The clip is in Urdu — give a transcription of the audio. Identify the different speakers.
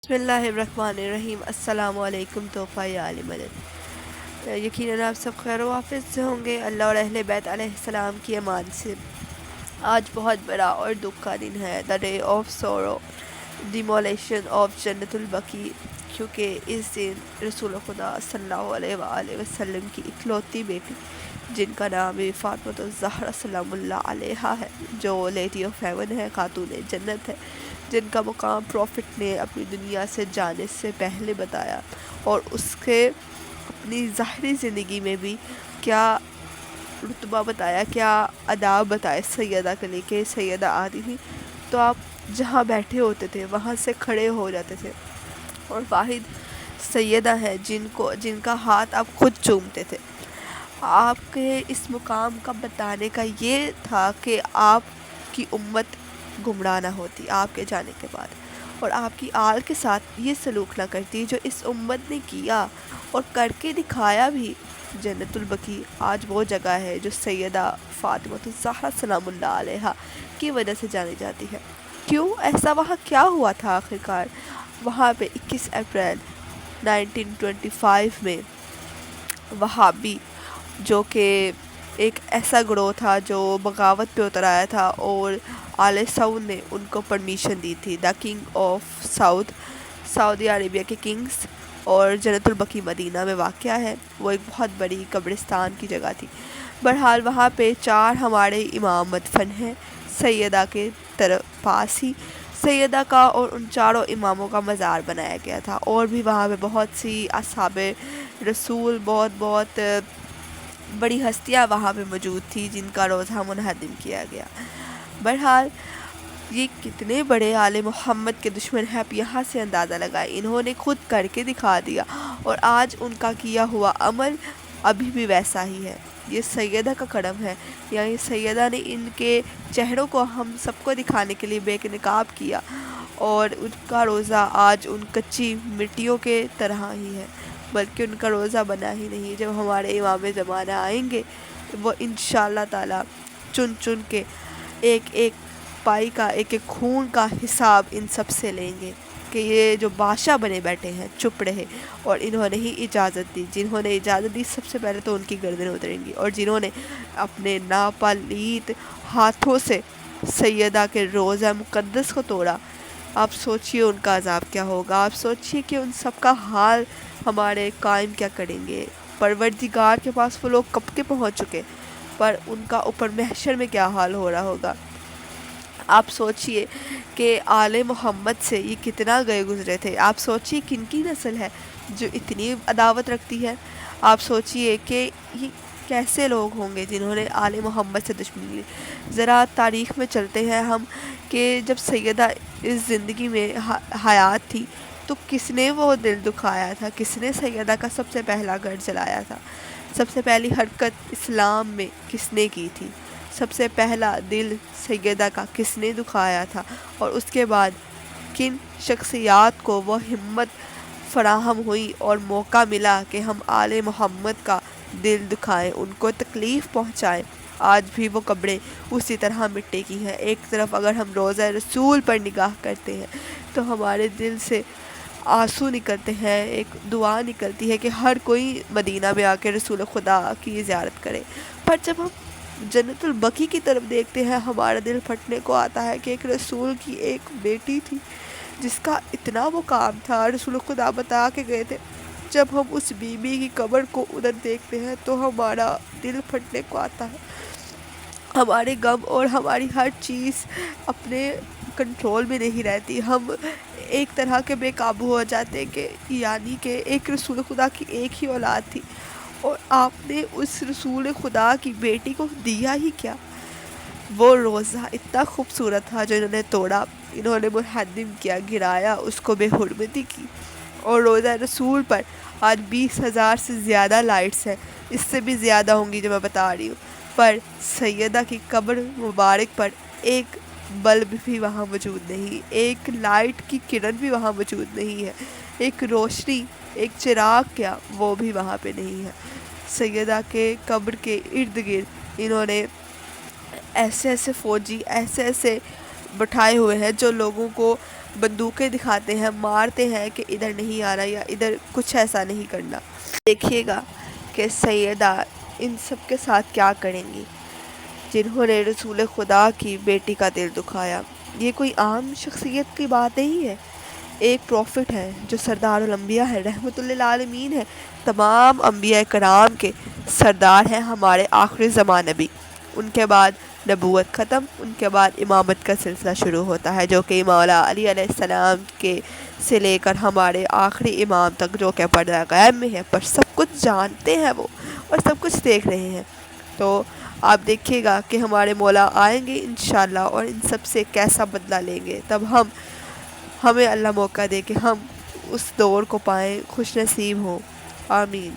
Speaker 1: بسم اللہ الرحمن الرحیم۔ السلام علیکم تحفہ علی مدد۔ یقیناً آپ سب خیر و عافیت سے ہوں گے، اللہ اور اہل بیت علیہ السلام کی امان سے۔ آج بہت بڑا اور دکھ کا دن ہے، the day of sorrow, demolition of جنت البقیع، کیونکہ اس دن رسول خدا صلی اللہ علیہ وآلہ وسلم کی اکلوتی بیٹی جن کا نام فاطمہ الزہرا سلام اللہ علیہا ہے، جو لیڈی آف ہیون ہے، خاتون جنت ہے، جن کا مقام پروفٹ نے اپنی دنیا سے جانے سے پہلے بتایا، اور اس کے اپنی ظاہری زندگی میں بھی کیا رتبہ بتایا، کیا آداب بتائے سیدہ کے لے کے۔ سیدہ آتی تھی تو آپ جہاں بیٹھے ہوتے تھے وہاں سے کھڑے ہو جاتے تھے، اور واحد سیدہ ہے جن کا ہاتھ آپ خود چومتے تھے۔ آپ کے اس مقام کا بتانے کا یہ تھا کہ آپ کی امت گمراہ نہ ہوتی آپ کے جانے کے بعد، اور آپ کی آل کے ساتھ یہ سلوک نہ کرتی جو اس امت نے کیا اور کر کے دکھایا بھی۔ جنت البقیع آج وہ جگہ ہے جو سیدہ فاطمہ الزہرا سلام اللہ علیہا کی وجہ سے جانی جاتی ہے۔ کیوں ایسا، وہاں کیا ہوا تھا آخرکار؟ وہاں پہ 21 اپریل 1925 میں وہابی، جو کہ ایک ایسا گروہ تھا جو بغاوت پہ اتر آیا تھا، اور آل سعود نے ان کو پرمیشن دی تھی۔ دا کنگ آف سعود، سعودی عربیہ کے کنگز، اور جنت البقیع مدینہ میں واقع ہے۔ وہ ایک بہت بڑی قبرستان کی جگہ تھی۔ بہرحال وہاں پہ 4 ہمارے امام مدفن ہیں سیدہ کے پاس ہی۔ سیدہ کا اور ان 4 اماموں کا مزار بنایا گیا تھا، اور بھی وہاں پہ بہت سی اصحاب رسول، بہت بڑی ہستیاں وہاں پہ موجود تھی جن کا روزہ منہدم کیا گیا۔ بہرحال یہ کتنے بڑے آل محمد کے دشمن ہیں، آپ یہاں سے اندازہ لگائیں۔ انہوں نے خود کر کے دکھا دیا، اور آج ان کا کیا ہوا عمل ابھی بھی ویسا ہی ہے۔ یہ سیدہ کا کرم ہے، یعنی سیدہ نے ان کے چہروں کو ہم سب کو دکھانے کے لیے بے نقاب کیا، اور ان کا روزہ آج ان کچی مٹیوں کے طرح ہی ہے، بلکہ ان کا روزہ بنا ہی نہیں۔ جب ہمارے امام زمانہ آئیں گے وہ انشاءاللہ تعالی چن چن کے ایک ایک پائی کا، ایک ایک خون کا حساب ان سب سے لیں گے کہ یہ جو بادشاہ بنے بیٹھے ہیں چپ رہے، اور انہوں نے ہی اجازت دی۔ جنہوں نے اجازت دی سب سے پہلے تو ان کی گردنیں اتریں گی، اور جنہوں نے اپنے ناپالیت ہاتھوں سے سیدہ کے روزہ مقدس کو توڑا، آپ سوچئے ان کا عذاب کیا ہوگا۔ آپ سوچئے کہ ان سب کا حال ہمارے قائم کیا کریں گے۔ پروردگار کے پاس وہ لوگ کب کے پہنچ چکے، پر ان کا اوپر محشر میں کیا حال ہو رہا ہوگا۔ آپ سوچئے کہ آل محمد سے یہ کتنا گئے گزرے تھے۔ آپ سوچئے کن کی نسل ہے جو اتنی عداوت رکھتی ہے۔ آپ سوچئے کہ یہ کیسے لوگ ہوں گے جنہوں نے آل محمد سے دشمنی لی۔ ذرا تاریخ میں چلتے ہیں ہم کہ جب سیدہ اس زندگی میں حیات تھی تو کس نے وہ دل دکھایا تھا، کس نے سیدہ کا سب سے پہلا گھر چلایا تھا، سب سے پہلی حرکت اسلام میں کس نے کی تھی، سب سے پہلا دل سیدہ کا کس نے دکھایا تھا، اور اس کے بعد کن شخصیات کو وہ ہمت فراہم ہوئی اور موقع ملا کہ ہم آل محمد کا دل دکھائیں، ان کو تکلیف پہنچائیں۔ آج بھی وہ قبریں اسی طرح مٹی کی ہیں۔ ایک طرف اگر ہم روضہ رسول پر نگاہ کرتے ہیں تو ہمارے دل سے آنسو نکلتے ہیں، ایک دعا نکلتی ہے کہ ہر کوئی مدینہ میں آ کے رسول خدا کی زیارت کرے۔ پر جب ہم جنت البقیع کی طرف دیکھتے ہیں ہمارا دل پھٹنے کو آتا ہے کہ ایک رسول کی ایک بیٹی تھی جس کا اتنا وہ کام تھا، رسول خدا بتا کے گئے تھے۔ جب ہم اس بی بی کی قبر کو ادھر دیکھتے ہیں تو ہمارا دل پھٹنے کو آتا ہے۔ ہمارے غم اور ہماری ہر چیز اپنے کنٹرول میں نہیں رہتی، ہم ایک طرح کے بے قابو ہو جاتے ہیں کہ یعنی کہ ایک رسول خدا کی ایک ہی اولاد تھی، اور آپ نے اس رسول خدا کی بیٹی کو دیا ہی کیا۔ وہ روزہ اتنا خوبصورت تھا جو انہوں نے توڑا، انہوں نے منہدم کیا، گرایا، اس کو بے حرمتی کی۔ اور روزہ رسول پر آج 20,000 سے زیادہ لائٹس ہیں، اس سے بھی زیادہ ہوں گی جو میں بتا رہی ہوں، پر سیدہ کی قبر مبارک پر ایک بلب بھی وہاں موجود نہیں، ایک لائٹ کی کرن بھی وہاں موجود نہیں ہے، ایک روشنی، ایک چراغ کیا وہ بھی وہاں پہ نہیں ہے۔ سیدہ کے قبر کے ارد گرد انہوں نے ایسے ایسے فوجی ایسے ایسے بٹھائے ہوئے ہیں جو لوگوں کو بندوقیں دکھاتے ہیں، مارتے ہیں کہ ادھر نہیں آنا یا ادھر کچھ ایسا نہیں کرنا۔ دیکھیے گا کہ سیدہ ان سب کے ساتھ کیا کریں گی جنہوں نے رسول خدا کی بیٹی کا دل دکھایا۔ یہ کوئی عام شخصیت کی بات نہیں ہے، ایک پروفٹ ہے جو سردار الانبیاء ہے، رحمت للعالمین ہے، تمام انبیاء کرام کے سردار ہیں، ہمارے آخری زمان نبی۔ ان کے بعد نبوت ختم، ان کے بعد امامت کا سلسلہ شروع ہوتا ہے جو کہ مولا علی علیہ السلام کے سے لے کر ہمارے آخری امام تک، جو کہ پردہ غیب میں ہے، پر سب کچھ جانتے ہیں وہ اور سب کچھ دیکھ رہے ہیں۔ تو آپ دیکھیے گا کہ ہمارے مولا آئیں گے انشاءاللہ اور ان سب سے کیسا بدلہ لیں گے، تب ہمیں اللہ موقع دے کہ ہم اس دور کو پائیں، خوش نصیب ہوں۔ آمین۔